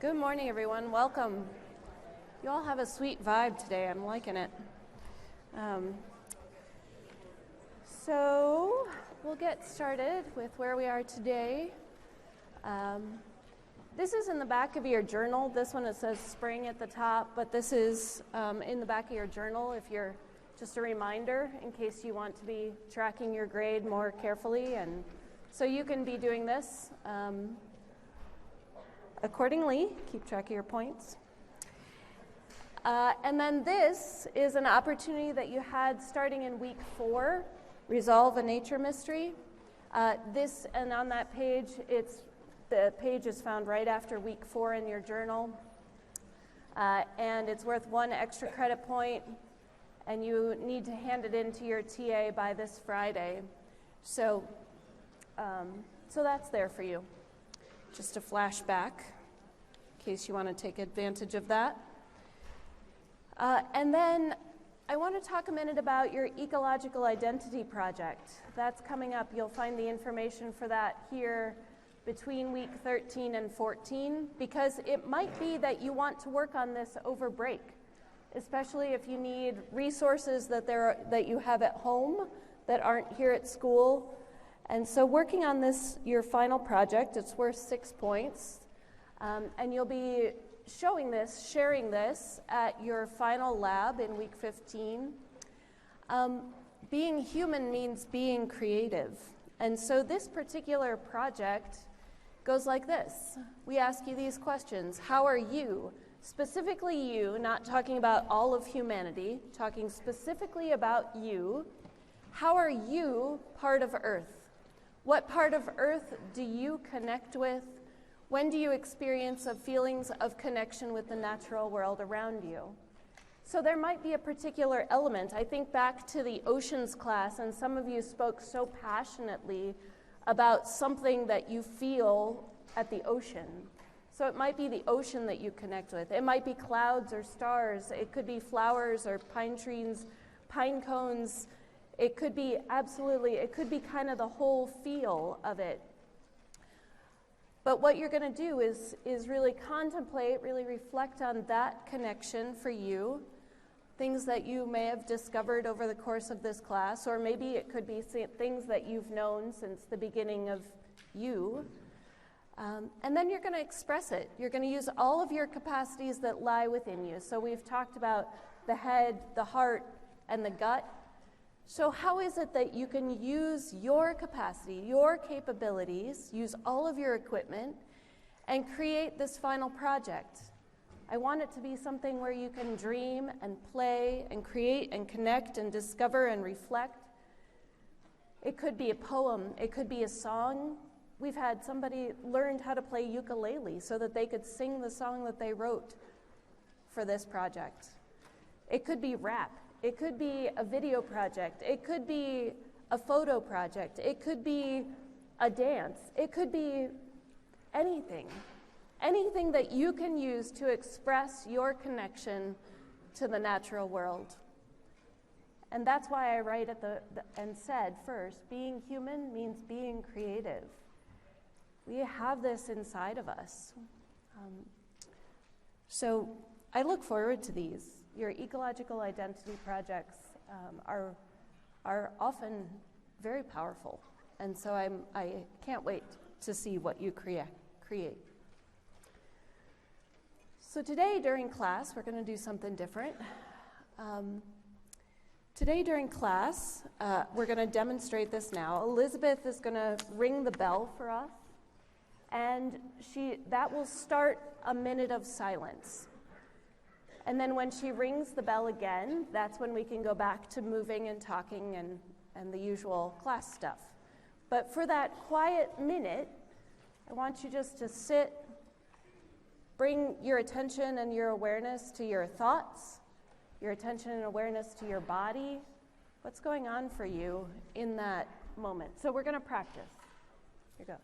Good morning, everyone. Welcome. You all have a sweet vibe today. I'm liking it. So we'll get started with where we are today. This is in the back of your journal. This one, it says spring at the top, but this is in the back of your journal if you're just a reminder in case you want to be tracking your grade more carefully. And so you can be doing this accordingly. Keep track of your points. And then this is an opportunity that you had starting in week 4, Resolve a Nature Mystery. This, and on that page, the page is found right after week 4 in your journal. And it's worth 1 extra credit point, and you need to hand it in to your TA by this Friday. So that's there for you. Just a flashback, in case you want to take advantage of that. And then I want to talk a minute about your ecological identity project. That's coming up. You'll find the information for that here between week 13 and 14, because it might be that you want to work on this over break, especially if you need resources that you have at home that aren't here at school. And so working on this, your final project, it's worth 6 points. And you'll be sharing this at your final lab in week 15. Being human means being creative. And so this particular project goes like this. We ask you these questions. How are you? Specifically you, not talking about all of humanity, talking specifically about you. How are you part of Earth? What part of Earth do you connect with? When do you experience feelings of connection with the natural world around you? So there might be a particular element. I think back to the oceans class, and some of you spoke so passionately about something that you feel at the ocean. So it might be the ocean that you connect with. It might be clouds or stars. It could be flowers or pine trees, pine cones. It could be kind of the whole feel of it. But what you're going to do is really contemplate, really reflect on that connection for you, things that you may have discovered over the course of this class, or maybe it could be things that you've known since the beginning of you. And then you're going to express it. You're going to use all of your capacities that lie within you. So we've talked about the head, the heart, and the gut. So how is it that you can use your capacity, your capabilities, use all of your equipment, and create this final project? I want it to be something where you can dream and play and create and connect and discover and reflect. It could be a poem. It could be a song. We've had somebody learned how to play ukulele so that they could sing the song that they wrote for this project. It could be rap. It could be a video project. It could be a photo project. It could be a dance. It could be anything. Anything that you can use to express your connection to the natural world. And that's why I write at and said first, being human means being creative. We have this inside of us. So I look forward to these. Your ecological identity projects are often very powerful, and so I can't wait to see what you create. So today during class, we're going to do something different. Today during class, we're going to demonstrate this now. Elizabeth is going to ring the bell for us, and that will start a minute of silence. And then when she rings the bell again, that's when we can go back to moving and talking and the usual class stuff. But for that quiet minute, I want you just to sit, bring your attention and your awareness to your thoughts, your attention and awareness to your body. What's going on for you in that moment? So we're going to practice. Here goes.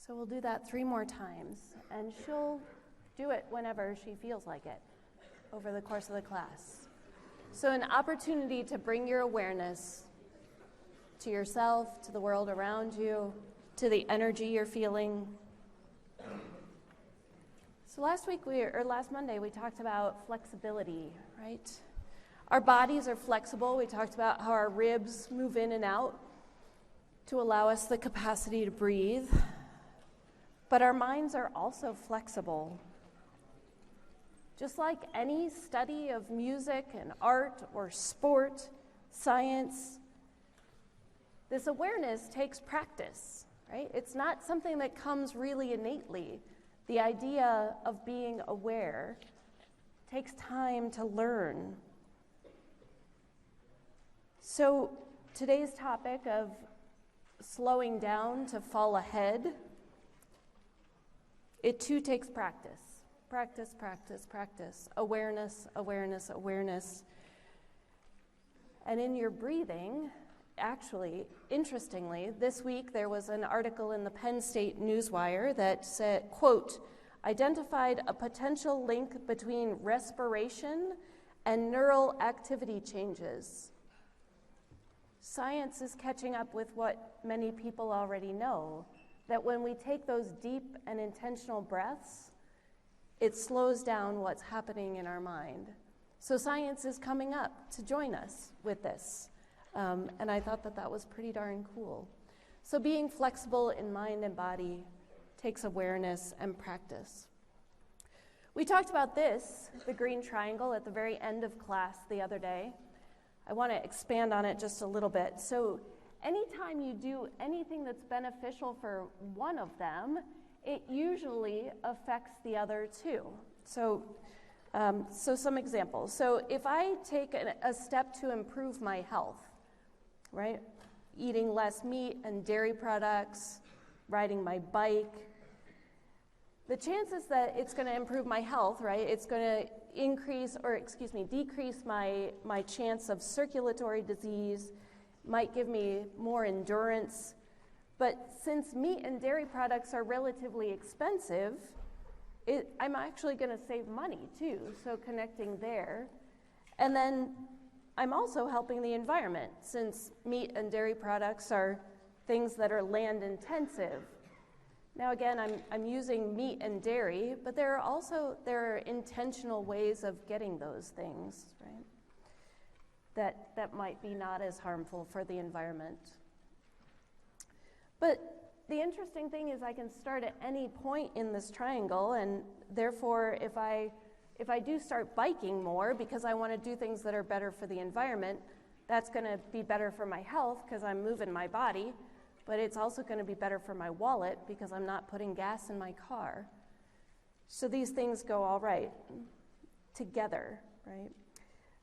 So we'll do that 3 more times, and she'll do it whenever she feels like it over the course of the class. So an opportunity to bring your awareness to yourself, to the world around you, to the energy you're feeling. So last Monday, we talked about flexibility, right? Our bodies are flexible. We talked about how our ribs move in and out to allow us the capacity to breathe. But our minds are also flexible. Just like any study of music and art or sport, science, this awareness takes practice, right? It's not something that comes really innately. The idea of being aware takes time to learn. So today's topic of slowing down to fall ahead, it too takes practice. Practice, practice, practice. Awareness, awareness, awareness. And in your breathing, actually, interestingly, this week there was an article in the Penn State Newswire that said, quote, identified a potential link between respiration and neural activity changes. Science is catching up with what many people already know, that when we take those deep and intentional breaths, it slows down what's happening in our mind. So science is coming up to join us with this. And I thought that was pretty darn cool. So being flexible in mind and body takes awareness and practice. We talked about this, the green triangle, at the very end of class the other day. I want to expand on it just a little bit. So anytime you do anything that's beneficial for one of them, it usually affects the other too. So some examples. So if I take a step to improve my health, right? Eating less meat and dairy products, riding my bike, the chances that it's going to improve my health, right? It's going to decrease my chance of circulatory disease, might give me more endurance. But since meat and dairy products are relatively expensive, I'm actually going to save money too, so connecting there. And then I'm also helping the environment, since meat and dairy products are things that are land intensive. Now again, I'm using meat and dairy, but there are intentional ways of getting those things, right? That might be not as harmful for the environment. But the interesting thing is I can start at any point in this triangle, and therefore if I do start biking more because I want to do things that are better for the environment, that's going to be better for my health because I'm moving my body, but it's also going to be better for my wallet because I'm not putting gas in my car. So these things go all right together, right?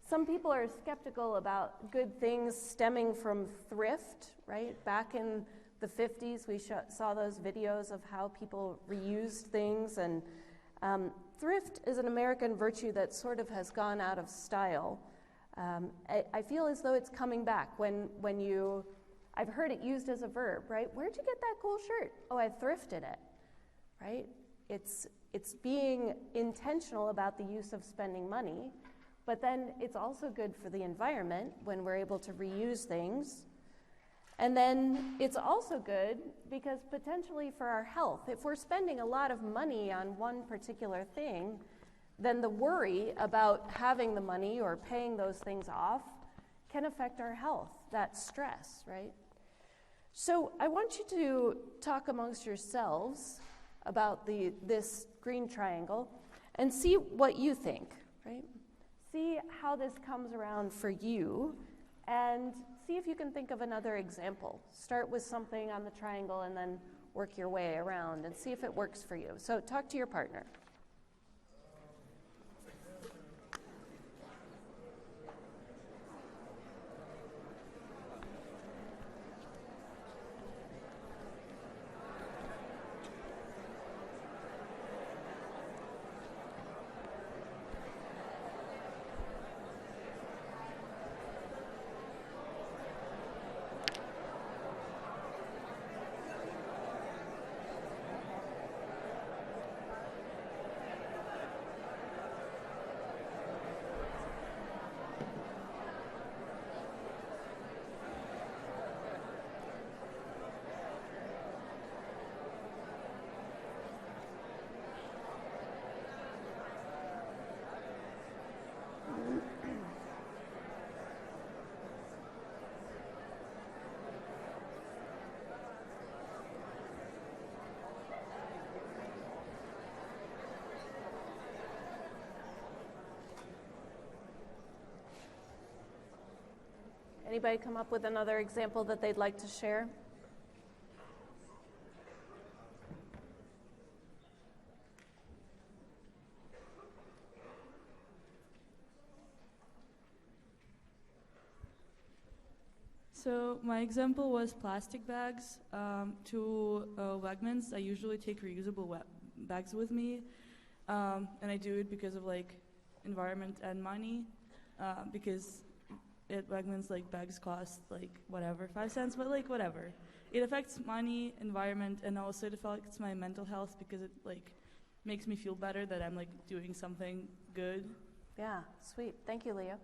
Some people are skeptical about good things stemming from thrift, right? Back in the 50s, we saw those videos of how people reused things, and thrift is an American virtue that sort of has gone out of style. I feel as though it's coming back I've heard it used as a verb, right? Where'd you get that cool shirt? Oh, I thrifted it, right? It's being intentional about the use of spending money, but then it's also good for the environment when we're able to reuse things. And then it's also good because potentially for our health, if we're spending a lot of money on one particular thing, then the worry about having the money or paying those things off can affect our health, that stress, right? So I want you to talk amongst yourselves about this green triangle and see what you think, right? See how this comes around for you, and see if you can think of another example. Start with something on the triangle and then work your way around and see if it works for you. So talk to your partner. Anybody come up with another example that they'd like to share? So my example was plastic bags. To Wegmans, I usually take reusable bags with me, and I do it because of like environment and money, because at Wegmans like bags cost like whatever, 5 cents, but like whatever. It affects money, environment, and also it affects my mental health because it like makes me feel better that I'm like doing something good. Yeah, sweet. Thank you, Leo.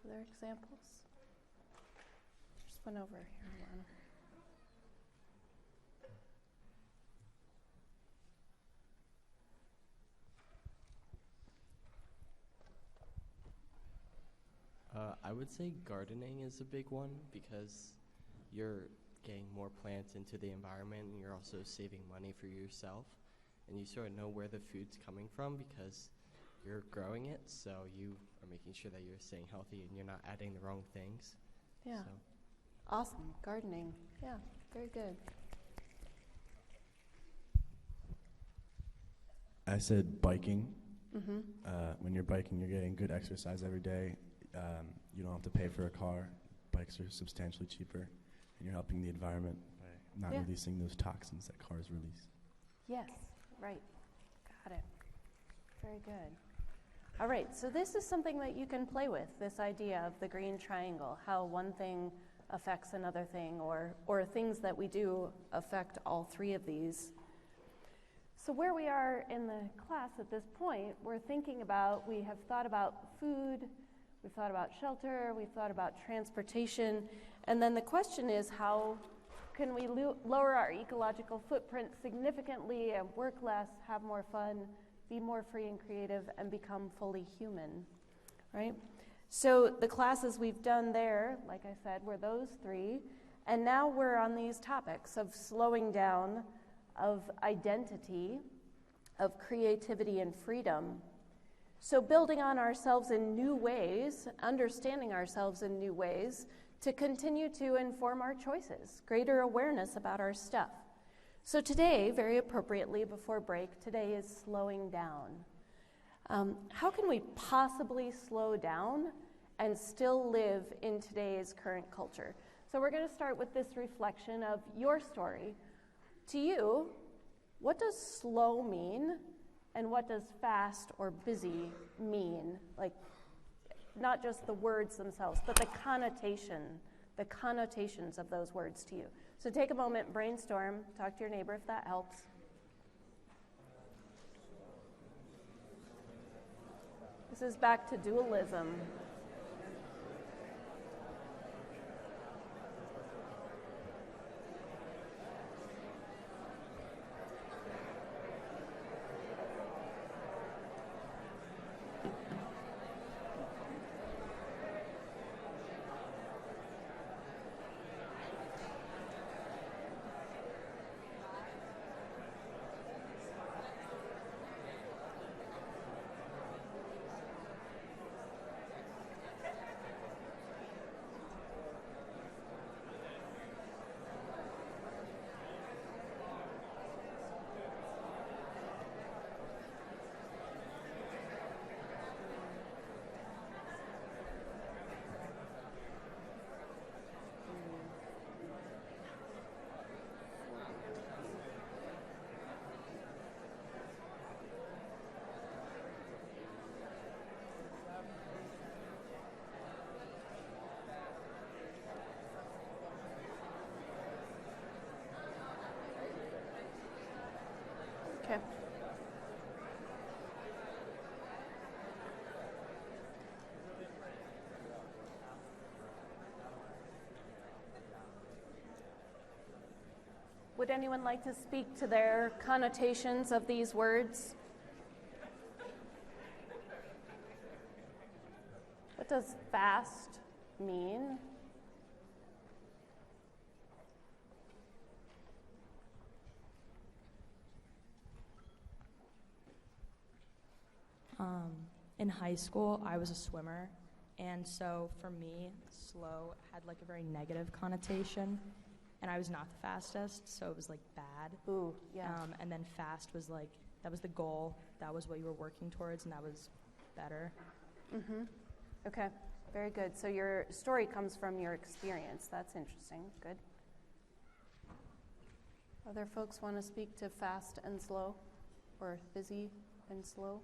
Other examples? There's one over here. I would say gardening is a big one because you're getting more plants into the environment and you're also saving money for yourself. And you sort of know where the food's coming from because you're growing it, so you are making sure that you're staying healthy and you're not adding the wrong things. Yeah. So. Awesome. Gardening. Yeah, very good. I said biking. Mm-hmm. When you're biking, you're getting good exercise every day. You don't have to pay for a car. Bikes are substantially cheaper, and you're helping the environment by not releasing those toxins that cars release. Yes, right. Got it. Very good. All right, so this is something that you can play with, this idea of the green triangle, how one thing affects another thing, or things that we do affect all three of these. So where we are in the class at this point, we have thought about food, we've thought about shelter, we've thought about transportation, and then the question is how can we lower our ecological footprint significantly and work less, have more fun, be more free and creative, and become fully human, right? So the classes we've done there, like I said, were those three, and now we're on these topics of slowing down, of identity, of creativity and freedom. So building on ourselves in new ways, understanding ourselves in new ways, to continue to inform our choices, greater awareness about our stuff. So today, very appropriately before break, today is slowing down. How can we possibly slow down and still live in today's current culture? So we're going to start with this reflection of your story. To you, what does slow mean, and what does fast or busy mean? Like, not just the words themselves, but the connotations of those words to you. So take a moment, brainstorm, talk to your neighbor if that helps. This is back to dualism. Okay. Would anyone like to speak to their connotations of these words? What does fast mean? In high school, I was a swimmer, and so for me, slow had like a very negative connotation, and I was not the fastest, so it was like bad. Ooh, yeah. And then fast was like, that was the goal, that was what you were working towards, and that was better. Mm-hmm. Okay, very good. So your story comes from your experience. That's interesting. Good. Other folks want to speak to fast and slow, or busy and slow?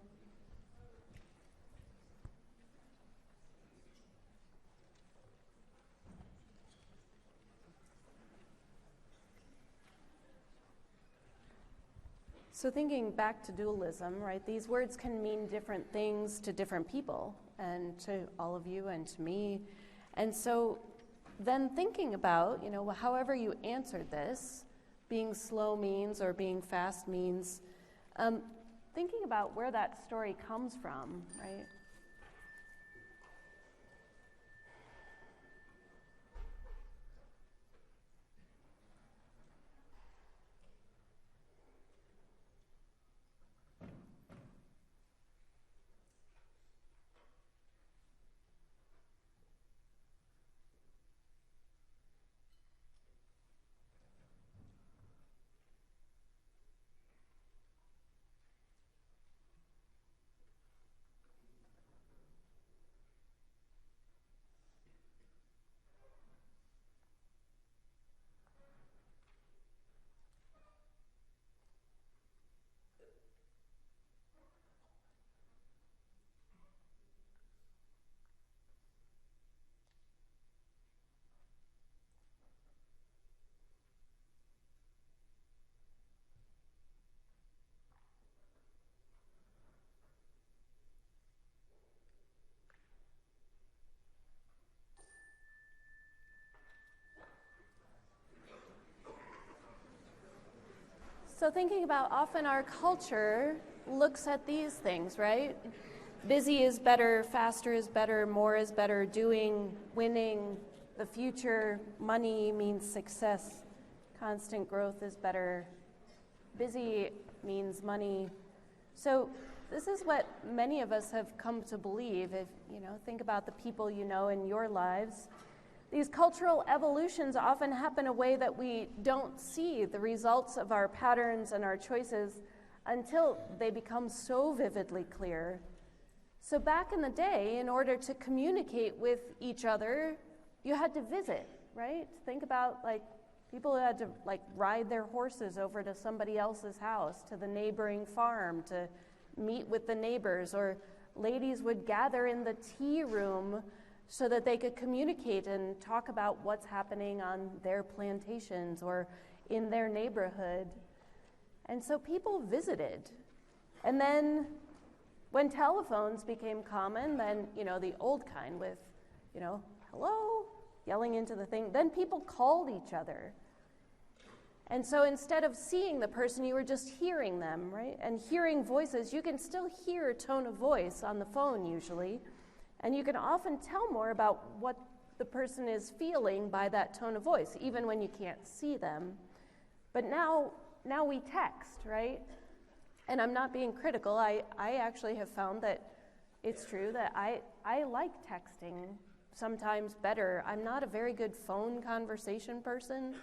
So thinking back to dualism, right, these words can mean different things to different people, and to all of you and to me. And so then thinking about, however you answered this, being slow means or being fast means, thinking about where that story comes from, right? So thinking about often our culture looks at these things, right? Busy is better, faster is better, more is better, doing, winning, the future, money means success, constant growth is better, busy means money. So this is what many of us have come to believe. If think about the people in your lives. These cultural evolutions often happen in a way that we don't see the results of our patterns and our choices until they become so vividly clear. So back in the day, in order to communicate with each other, you had to visit, right? Think about people who had to ride their horses over to somebody else's house, to the neighboring farm, to meet with the neighbors, or ladies would gather in the tea room so that they could communicate and talk about what's happening on their plantations or in their neighborhood. And so people visited. And then when telephones became common, then, the old kind with, hello, yelling into the thing, then people called each other. And so instead of seeing the person, you were just hearing them, right? And hearing voices, you can still hear a tone of voice on the phone usually. And you can often tell more about what the person is feeling by that tone of voice, even when you can't see them. But now we text, right? And I'm not being critical. I actually have found that it's true that I like texting sometimes better. I'm not a very good phone conversation person.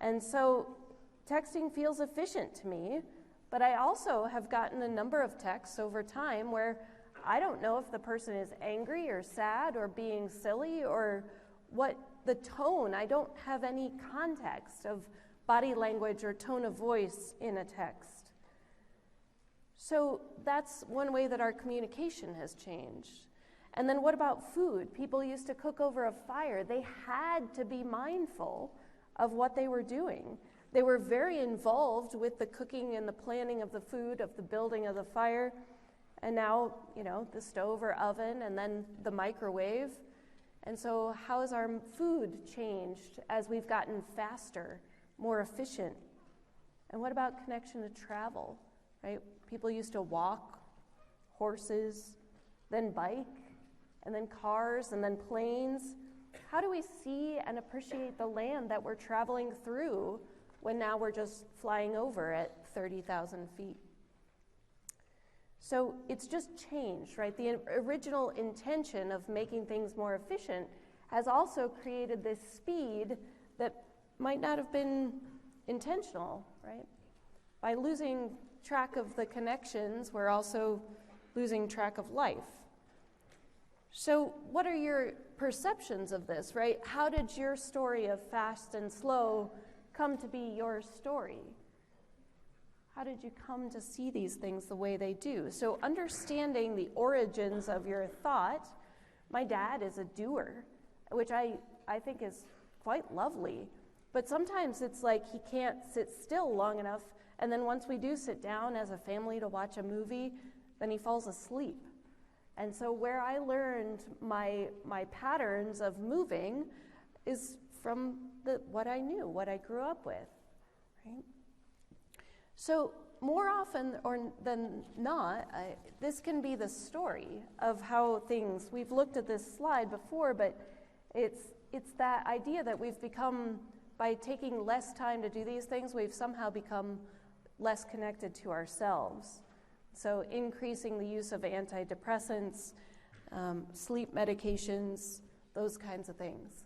And so texting feels efficient to me. But I also have gotten a number of texts over time where I don't know if the person is angry or sad or being silly or what the tone. I don't have any context of body language or tone of voice in a text. So that's one way that our communication has changed. And then what about food? People used to cook over a fire. They had to be mindful of what they were doing. They were very involved with the cooking and the planning of the food, of the building of the fire. And now, the stove or oven and then the microwave. And so how has our food changed as we've gotten faster, more efficient? And what about connection to travel, right? People used to walk, horses, then bike, and then cars, and then planes. How do we see and appreciate the land that we're traveling through when now we're just flying over at 30,000 feet? So it's just changed, right? The original intention of making things more efficient has also created this speed that might not have been intentional, right? By losing track of the connections, we're also losing track of life. So what are your perceptions of this, right? How did your story of fast and slow come to be your story? How did you come to see these things the way they do? So understanding the origins of your thought, my dad is a doer, which I think is quite lovely. But sometimes it's like he can't sit still long enough, and then once we do sit down as a family to watch a movie, then he falls asleep. And so where I learned my patterns of moving is from what I knew, what I grew up with, right? So more often than not, this can be the story of how things, we've looked at this slide before, but it's that idea that we've become, by taking less time to do these things, we've somehow become less connected to ourselves. So increasing the use of antidepressants, sleep medications, those kinds of things.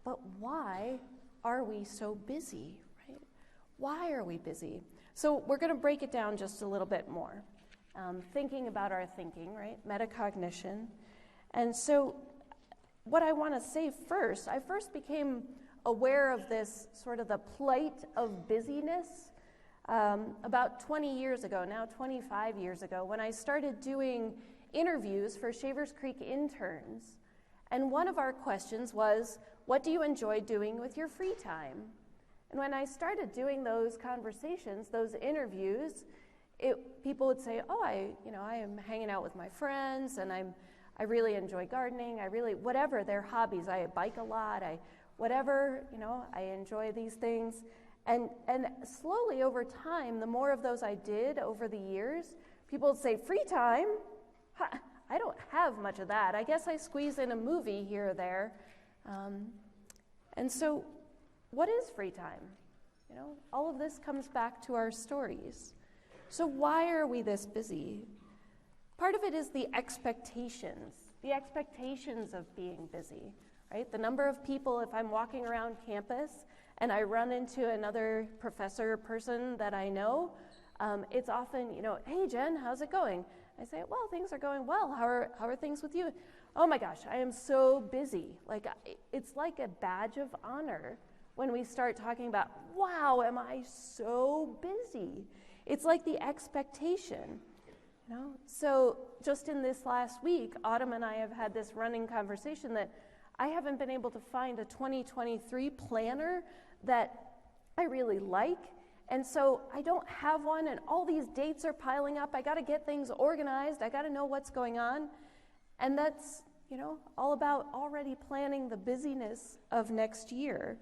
But why are we so busy, right? Why are we busy? So we're going to break it down just a little bit more. Thinking about our thinking, right? Metacognition. And so what I want to say first, I first became aware of this sort of the plight of busyness about 20 years ago, now 25 years ago, when I started doing interviews for Shavers Creek interns. And one of our questions was, what do you enjoy doing with your free time? And when I started doing those conversations, those interviews, people would say, oh, I am hanging out with my friends, and I really enjoy gardening, whatever their hobbies, I bike a lot, I enjoy these things. And slowly over time, the more of those I did over the years, people would say, free time? I don't have much of that. I guess I squeeze in a movie here or there. And so what is free time? All of this comes back to our stories. So why are we this busy? Part of it is the expectations of being busy, right? The number of people, if I'm walking around campus and I run into another professor or person that I know, it's often, hey, Jen, how's it going? I say, well, things are going well. How are things with you? Oh my gosh, I am so busy. It's like a badge of honor when we start talking about, wow, am I so busy? It's like the expectation, So just in this last week, Autumn and I have had this running conversation that I haven't been able to find a 2023 planner that I really like. And so I don't have one, and all these dates are piling up. I got to get things organized. I got to know what's going on. And that's, all about already planning the busyness of next year.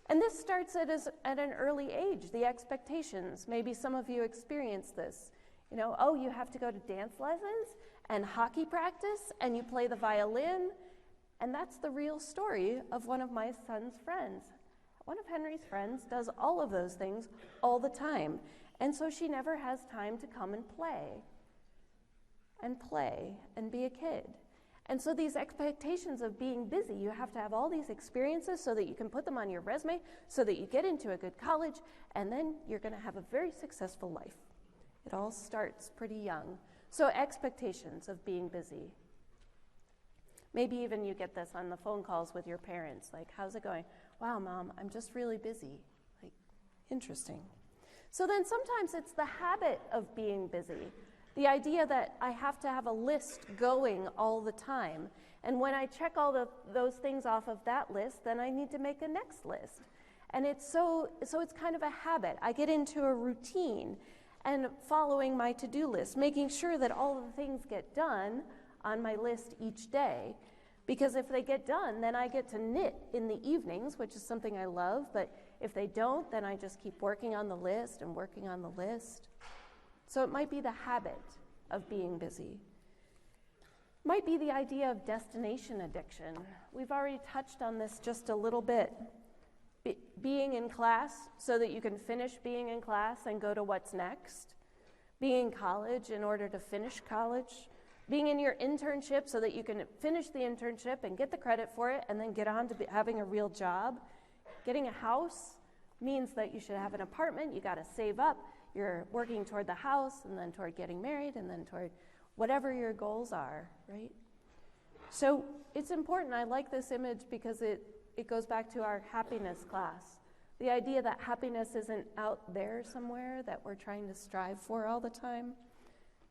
And this starts at an early age, the expectations. Maybe some of you experience this. You have to go to dance lessons and hockey practice, and you play the violin. And that's the real story of one of my son's friends. One of Henry's friends does all of those things all the time. And so she never has time to come and play and be a kid. And so these expectations of being busy, you have to have all these experiences so that you can put them on your resume, so that you get into a good college, and then you're going to have a very successful life. It all starts pretty young. So expectations of being busy. Maybe even you get this on the phone calls with your parents, like, how's it going? Wow, Mom, I'm just really busy. Interesting. So then sometimes it's the habit of being busy. The idea that I have to have a list going all the time. And when I check all those things off of that list, then I need to make a next list. And it's kind of a habit. I get into a routine and following my to-do list, making sure that all of the things get done on my list each day. Because if they get done, then I get to knit in the evenings, which is something I love. But if they don't, then I just keep working on the list and working on the list. So it might be the habit of being busy. Might be the idea of destination addiction. We've already touched on this just a little bit. Being in class so that you can finish being in class and go to what's next. being in college in order to finish college, being in your internship so that you can finish the internship and get the credit for it and then get on to having a real job. Getting a house means that you should have an apartment, you gotta save up, you're working toward the house and then toward getting married and then toward whatever your goals are, right? So it's important. I like this image because it goes back to our happiness class. The idea that happiness isn't out there somewhere that we're trying to strive for all the time,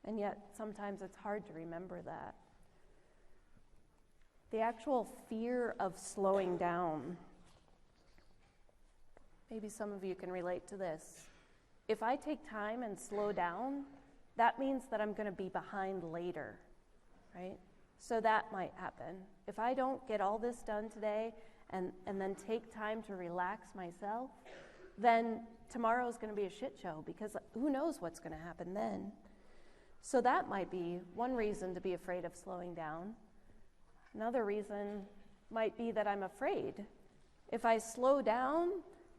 and yet sometimes it's hard to remember that. The actual fear of slowing down. Maybe some of you can relate to this. If I take time and slow down, that means that I'm going to be behind later, right? So that might happen. If I don't get all this done today and then take time to relax myself, then tomorrow's going to be a shit show because who knows what's going to happen then. So that might be one reason to be afraid of slowing down. Another reason might be that I'm afraid. If I slow down,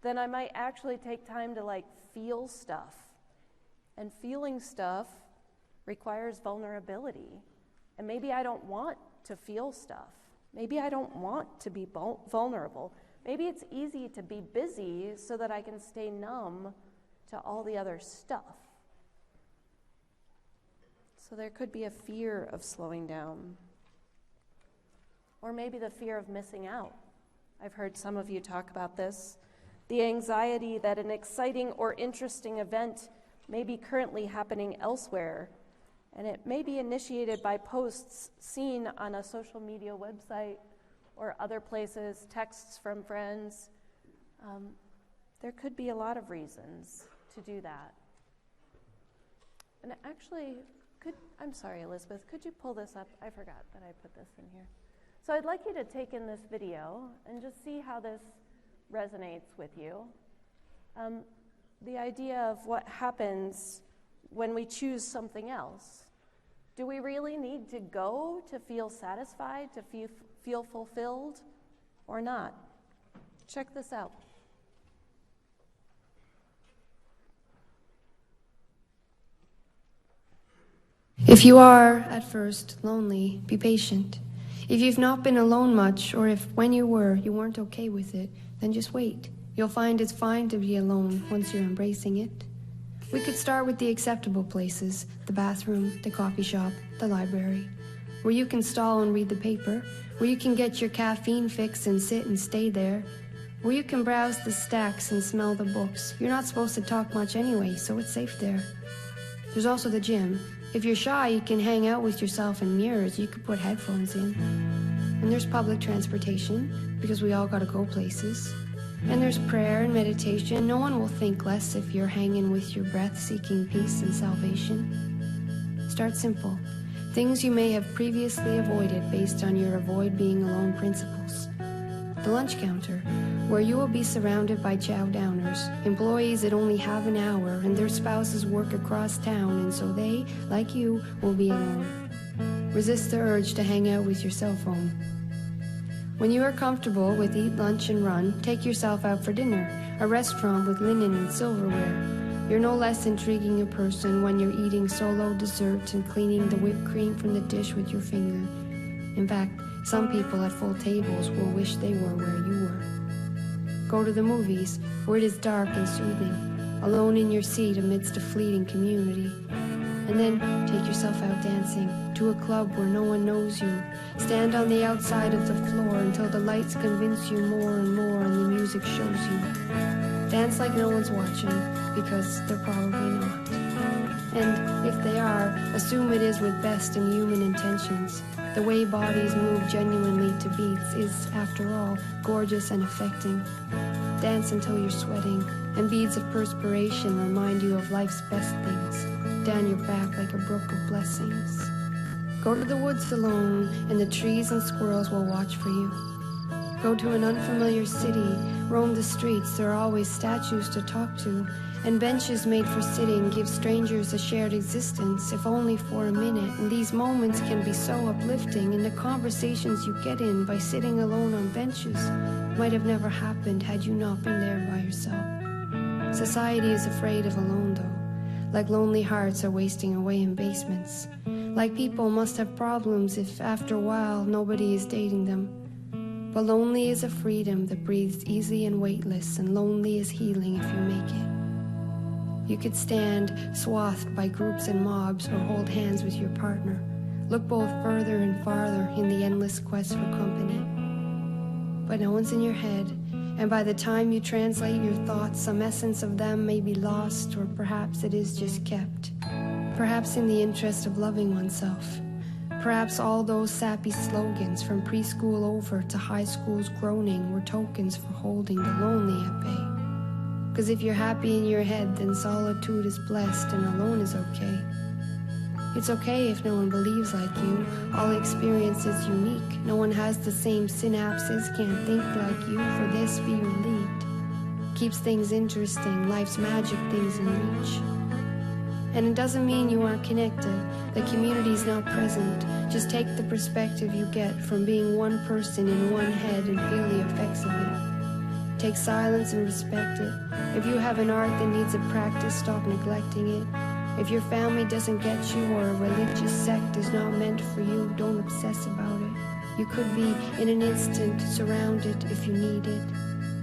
then I might actually take time to feel stuff. And feeling stuff requires vulnerability. And maybe I don't want to feel stuff. Maybe I don't want to be vulnerable. Maybe it's easy to be busy so that I can stay numb to all the other stuff. So there could be a fear of slowing down. Or maybe the fear of missing out. I've heard some of you talk about this. The anxiety that an exciting or interesting event may be currently happening elsewhere, and it may be initiated by posts seen on a social media website or other places, texts from friends. There could be a lot of reasons to do that. And actually, I'm sorry, Elizabeth, could you pull this up? I forgot that I put this in here. So I'd like you to take in this video and just see how this resonates with you. The idea of what happens when we choose something else. Do we really need to go to feel satisfied, to feel fulfilled, or not? Check this out. If you are, at first, lonely, be patient. If you've not been alone much, or if when you were, you weren't okay with it, then just wait. You'll find it's fine to be alone once you're embracing it. We could start with the acceptable places, the bathroom, the coffee shop, the library, where you can stall and read the paper, where you can get your caffeine fix and sit and stay there, where you can browse the stacks and smell the books. You're not supposed to talk much anyway, so it's safe there. There's also the gym. If you're shy, you can hang out with yourself in mirrors. You could put headphones in. And there's public transportation, because we all gotta go places. And there's prayer and meditation. No one will think less if you're hanging with your breath, seeking peace and salvation. Start simple. Things you may have previously avoided based on your avoid being alone principles. The lunch counter, where you will be surrounded by chow downers, employees that only have an hour and their spouses work across town, and so they, like you, will be alone. Resist the urge to hang out with your cell phone. When you are comfortable with eat lunch and run, take yourself out for dinner, a restaurant with linen and silverware. You're no less intriguing a person when you're eating solo dessert and cleaning the whipped cream from the dish with your finger. In fact, some people at full tables will wish they were where you were. Go to the movies, where it is dark and soothing, alone in your seat amidst a fleeting community. And then take yourself out dancing, to a club where no one knows you. Stand on the outside of the floor until the lights convince you more and more and the music shows you. Dance like no one's watching, because they're probably not. And if they are, assume it is with best and human intentions. The way bodies move genuinely to beats is, after all, gorgeous and affecting. Dance until you're sweating, and beads of perspiration remind you of life's best things, down your back like a brook of blessings. Go to the woods alone, and the trees and squirrels will watch for you. Go to an unfamiliar city, roam the streets, there are always statues to talk to, and benches made for sitting give strangers a shared existence, if only for a minute, and these moments can be so uplifting, and the conversations you get in by sitting alone on benches might have never happened had you not been there by yourself. Society is afraid of alone, though. like lonely hearts are wasting away in basements. Like people must have problems if after a while nobody is dating them. But lonely is a freedom that breathes easy and weightless, and lonely is healing if you make it. You could stand swathed by groups and mobs or hold hands with your partner. Look both further and farther in the endless quest for company. But no one's in your head, and by the time you translate your thoughts, some essence of them may be lost, or perhaps it is just kept. Perhaps in the interest of loving oneself. Perhaps all those sappy slogans from preschool over to high school's groaning were tokens for holding the lonely at bay. Because if you're happy in your head, then solitude is blessed and alone is okay. It's okay if no one believes like you. All experience is unique. No one has the same synapses, can't think like you. For this, be relieved. Keeps things interesting, life's magic things in reach. And it doesn't mean you aren't connected. The community's not present. Just take the perspective you get from being one person in one head and feel the effects of it. Take silence and respect it. If you have an art that needs a practice, stop neglecting it. If your family doesn't get you or a religious sect is not meant for you, don't obsess about it. You could be in an instant surrounded if you need it.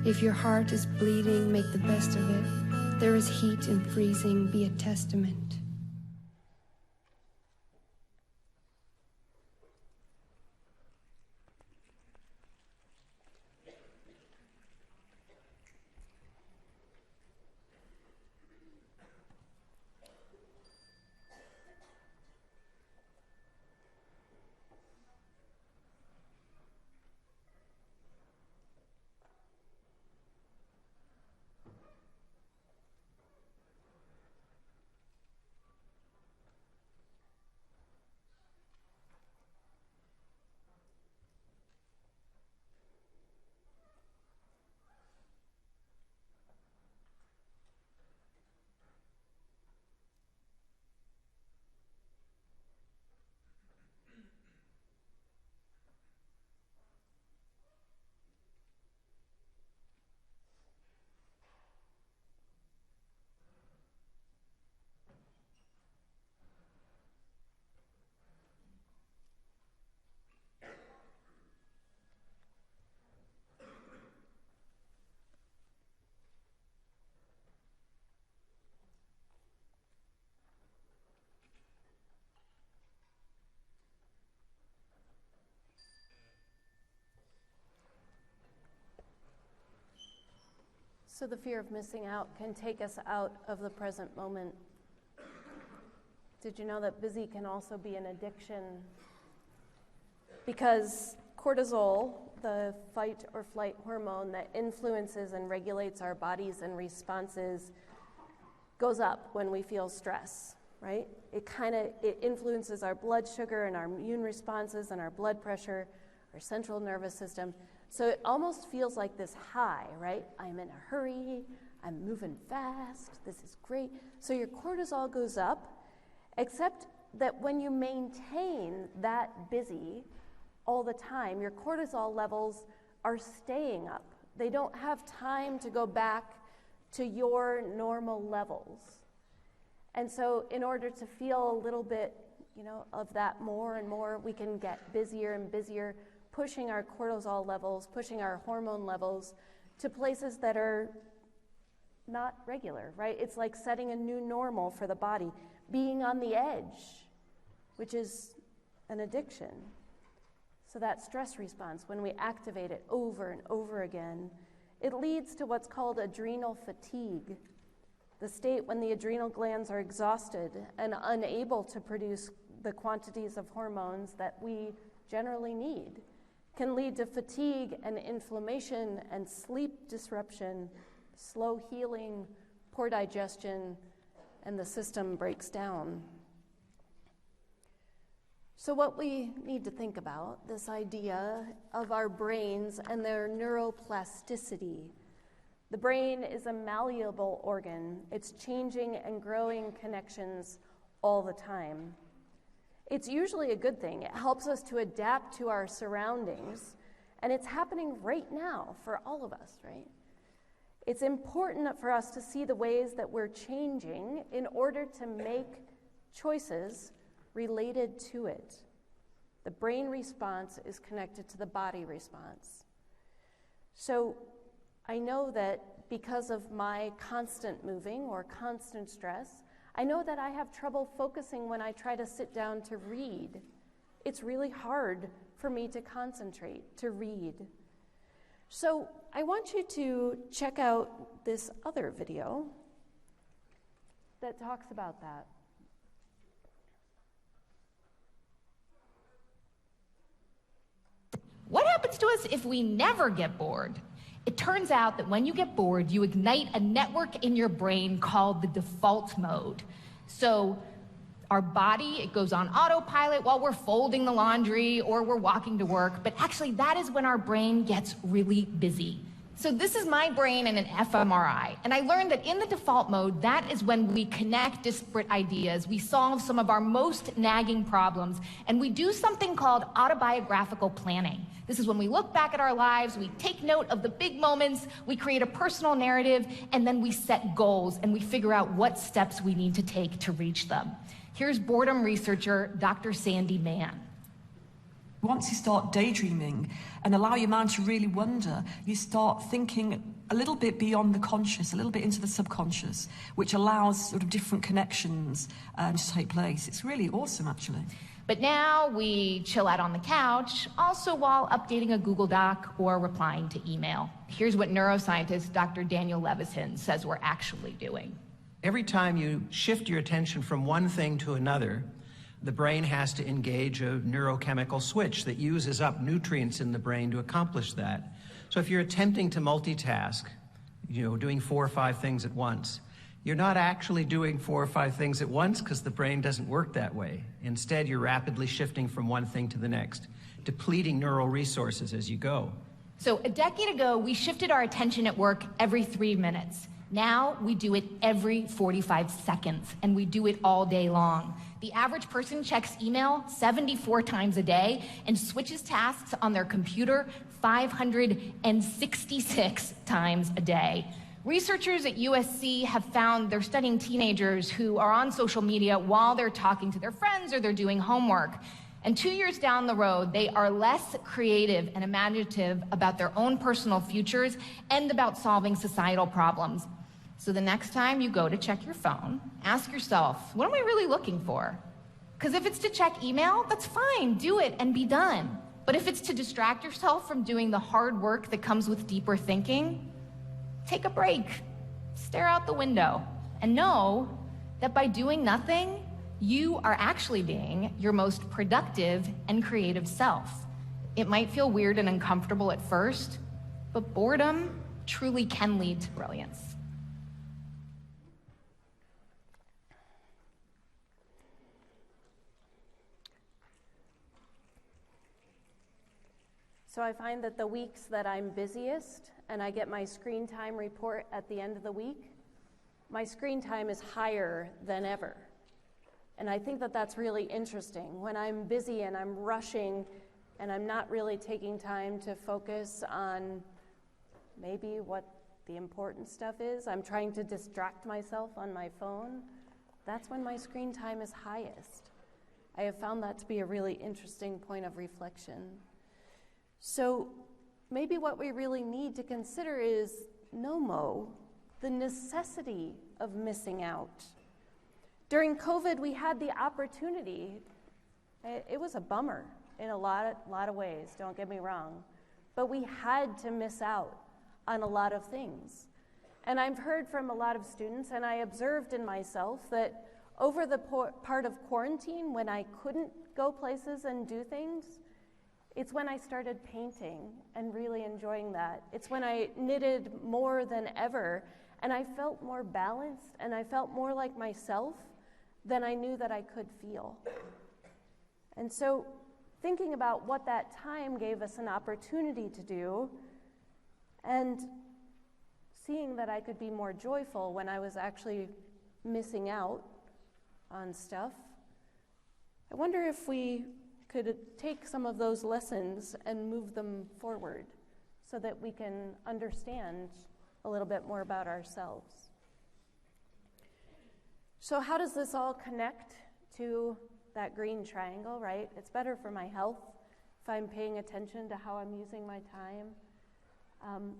If your heart is bleeding, make the best of it. There is heat in freezing, be a testament. So the fear of missing out can take us out of the present moment. Did you know that BiSci can also be an addiction? Because cortisol, the fight or flight hormone that influences and regulates our bodies and responses, goes up when we feel stress, right? It influences our blood sugar and our immune responses and our blood pressure, our central nervous system. So it almost feels like this high, right? I'm in a hurry, I'm moving fast, this is great. So your cortisol goes up, except that when you maintain that busy all the time, your cortisol levels are staying up. They don't have time to go back to your normal levels. And so in order to feel a little bit, of that more and more, we can get busier and busier, pushing our cortisol levels, pushing our hormone levels to places that are not regular, right? It's like setting a new normal for the body, being on the edge, which is an addiction. So that stress response, when we activate it over and over again, it leads to what's called adrenal fatigue, the state when the adrenal glands are exhausted and unable to produce the quantities of hormones that we generally need. Can lead to fatigue and inflammation and sleep disruption, slow healing, poor digestion, and the system breaks down. So what we need to think about, this idea of our brains and their neuroplasticity. The brain is a malleable organ. It's changing and growing connections all the time. It's usually a good thing. It helps us to adapt to our surroundings, and it's happening right now for all of us, right? It's important for us to see the ways that we're changing in order to make choices related to it. The brain response is connected to the body response. So I know that because of my constant moving or constant stress, I know that I have trouble focusing when I try to sit down to read. It's really hard for me to concentrate, to read. So I want you to check out this other video that talks about that. What happens to us if we never get bored? It turns out that when you get bored, you ignite a network in your brain called the default mode. So our body, it goes on autopilot while we're folding the laundry or we're walking to work, but actually that is when our brain gets really busy. So this is my brain in an fMRI, and I learned that in the default mode, that is when we connect disparate ideas, we solve some of our most nagging problems, and we do something called autobiographical planning. This is when we look back at our lives, we take note of the big moments, we create a personal narrative, and then we set goals, and we figure out what steps we need to take to reach them. Here's boredom researcher Dr. Sandy Mann. Once you start daydreaming and allow your mind to really wander, you start thinking a little bit beyond the conscious, a little bit into the subconscious, which allows sort of different connections to take place. It's really awesome, actually. But now we chill out on the couch, also while updating a Google Doc or replying to email. Here's what neuroscientist Dr. Daniel Levison says we're actually doing. Every time you shift your attention from one thing to another, the brain has to engage a neurochemical switch that uses up nutrients in the brain to accomplish that. So if you're attempting to multitask, doing 4 or 5 things at once, you're not actually doing 4 or 5 things at once because the brain doesn't work that way. Instead, you're rapidly shifting from one thing to the next, depleting neural resources as you go. So a decade ago, we shifted our attention at work every 3 minutes. Now we do it every 45 seconds, and we do it all day long. The average person checks email 74 times a day and switches tasks on their computer 566 times a day. Researchers at USC have found they're studying teenagers who are on social media while they're talking to their friends or they're doing homework. And 2 years down the road, they are less creative and imaginative about their own personal futures and about solving societal problems. So the next time you go to check your phone, ask yourself, what am I really looking for? Because if it's to check email, that's fine, do it and be done. But if it's to distract yourself from doing the hard work that comes with deeper thinking, take a break, stare out the window, and know that by doing nothing, you are actually being your most productive and creative self. It might feel weird and uncomfortable at first, but boredom truly can lead to brilliance. So I find that the weeks that I'm busiest and I get my screen time report at the end of the week, my screen time is higher than ever. And I think that that's really interesting. When I'm busy and I'm rushing and I'm not really taking time to focus on maybe what the important stuff is, I'm trying to distract myself on my phone, that's when my screen time is highest. I have found that to be a really interesting point of reflection. So maybe what we really need to consider is NOMO, the necessity of missing out. During COVID, we had the opportunity. It was a bummer in a lot of ways, don't get me wrong, but we had to miss out on a lot of things. And I've heard from a lot of students, and I observed in myself that over the part of quarantine, when I couldn't go places and do things, it's when I started painting and really enjoying that. It's when I knitted more than ever, and I felt more balanced, and I felt more like myself than I knew that I could feel. And so thinking about what that time gave us an opportunity to do, and seeing that I could be more joyful when I was actually missing out on stuff, I wonder if we could take some of those lessons and move them forward so that we can understand a little bit more about ourselves. So how does this all connect to that green triangle, right? It's better for my health if I'm paying attention to how I'm using my time.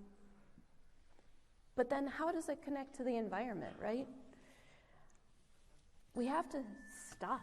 But then how does it connect to the environment, right? We have to stop.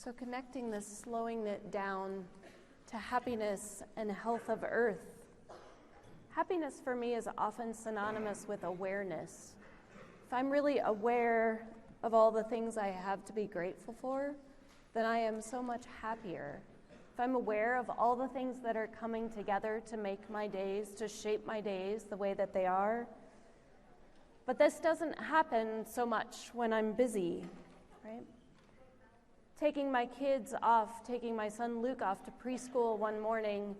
So connecting this, slowing it down to happiness and health of earth. Happiness for me is often synonymous with awareness. If I'm really aware of all the things I have to be grateful for, then I am so much happier. If I'm aware of all the things that are coming together to make my days, to shape my days the way that they are. But this doesn't happen so much when I'm busy, right? Taking my kids off, taking my son Luke off to preschool one morning,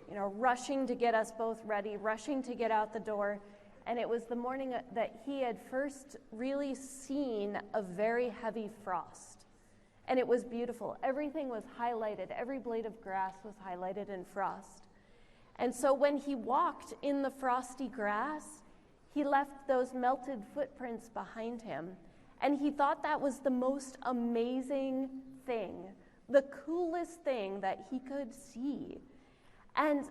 rushing to get us both ready, rushing to get out the door. And it was the morning that he had first really seen a very heavy frost. And it was beautiful. Everything was highlighted. Every blade of grass was highlighted in frost. And so when he walked in the frosty grass, he left those melted footprints behind him. And he thought that was the most amazing thing, the coolest thing that he could see. And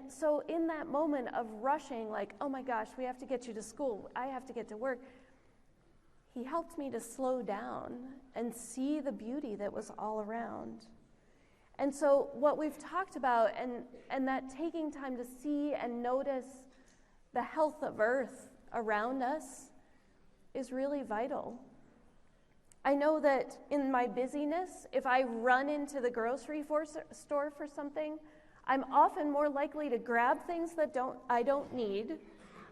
so in that moment of rushing, like, oh my gosh, we have to get you to school, I have to get to work, he helped me to slow down and see the beauty that was all around. And so what we've talked about, and that taking time to see and notice the health of earth around us, is really vital. I know that in my busyness, if I run into the grocery store for something, I'm often more likely to grab things that I don't need.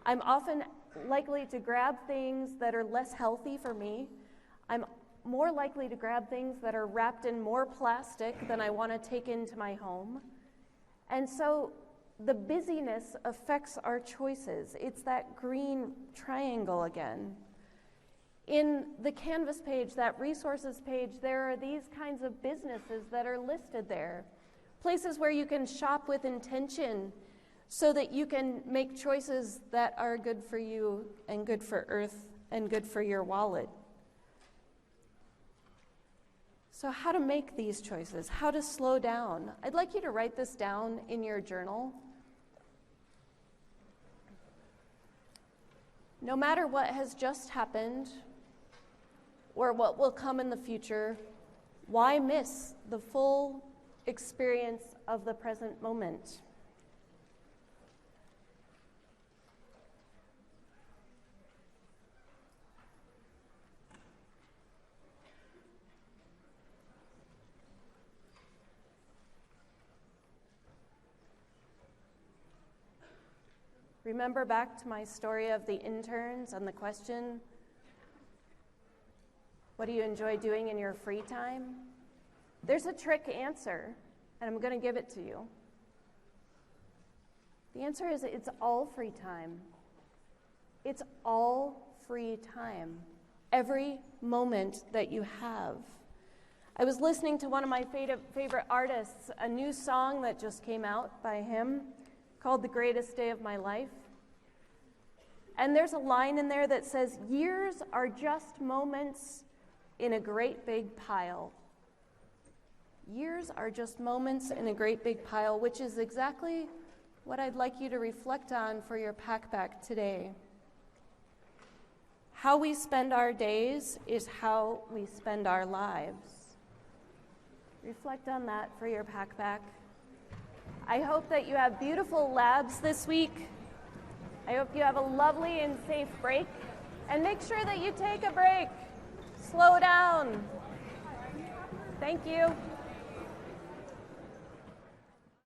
I'm often likely to grab things that are less healthy for me. I'm more likely to grab things that are wrapped in more plastic than I want to take into my home. And so the busyness affects our choices. It's that green triangle again. In the Canvas page, that resources page, there are these kinds of businesses that are listed there. Places where you can shop with intention so that you can make choices that are good for you and good for Earth and good for your wallet. So how to make these choices, how to slow down. I'd like you to write this down in your journal. No matter what has just happened, or what will come in the future, why miss the full experience of the present moment? Remember back to my story of the interns and the question, what do you enjoy doing in your free time? There's a trick answer, and I'm going to give it to you. The answer is it's all free time. It's all free time. Every moment that you have. I was listening to one of my favorite artists, a new song that just came out by him called The Greatest Day of My Life. And there's a line in there that says, years are just moments in a great big pile. Years are just moments in a great big pile, which is exactly what I'd like you to reflect on for your pack-back today. How we spend our days is how we spend our lives. Reflect on that for your pack-back. I hope that you have beautiful labs this week. I hope you have a lovely and safe break. And make sure that you take a break. Slow down. Thank you.